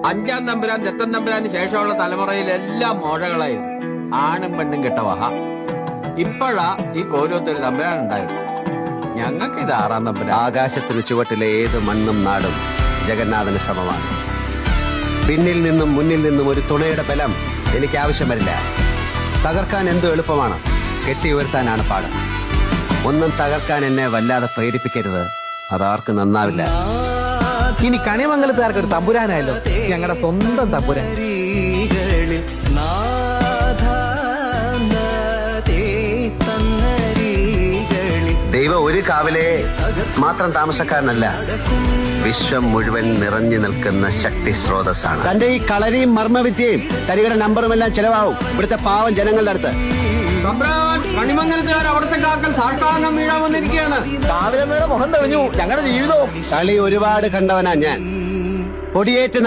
അഞ്ചാം തമ്പുരാൻ ദത്തൻ തമ്പുരാന് ശേഷമുള്ള തലമുറയിലെല്ലാം മോഴകളായിരുന്നു. ആണും പെണ്ണും കെട്ടവഹ. ഇപ്പോഴാ ഈ കോലത്തൊരു തമ്പുരാൻ ഉണ്ടായിരുന്നു. ഞങ്ങൾക്ക് ഇത് ആറാം തമ്പുരാൻ. ആകാശത്തിന് ചുവട്ടിലെ ഏത് മണ്ണും നാടും ജഗന്നാഥന് സമമാണ്. പിന്നിൽ നിന്നും മുന്നിൽ നിന്നും ഒരു തുണയുടെ ബലം എനിക്ക് ആവശ്യം വരില്ല. തകർക്കാൻ എന്തോ എളുപ്പമാണ്, കെട്ടി ഉയർത്താനാണ് പാട്. ഒന്നും തകർക്കാൻ എന്നെ വല്ലാതെ പ്രേരിപ്പിക്കരുത്, അതാർക്കും നന്നാവില്ല. ഇനി കണിമംഗലത്തുകാർക്ക് ഒരു തമ്പുരാനായല്ലോ, ഞങ്ങളുടെ സ്വന്തം തമ്പുരാൻ. ദൈവം ഒരു കാവിലെ മാത്രം താമസക്കാരനല്ല, വിശ്വം മുഴുവൻ നിറഞ്ഞു നിൽക്കുന്ന ശക്തി സ്രോതസ്സാണ്. തന്റെ ഈ കളരിയും മർമ്മവിദ്യയും തരികയുടെ നമ്പറുമെല്ലാം ചെലവാവും ഇവിടുത്തെ പാവം ജനങ്ങളുടെ അടുത്ത്. തമ്പുരാൻ കണിമംഗലത്തുകാർ അവിടുത്തെ കാക്കൽ സാഷ്ടാംഗം വീഴാൻ വന്നിരിക്കുകയാണ്. കാവിലമ്മയുടെ മുഖം തെളിഞ്ഞു ഞങ്ങളുടെ ജീവിതവും. കളി ഒരുപാട് കണ്ടവനാ ഞാൻ. കൊടിയേറ്റ്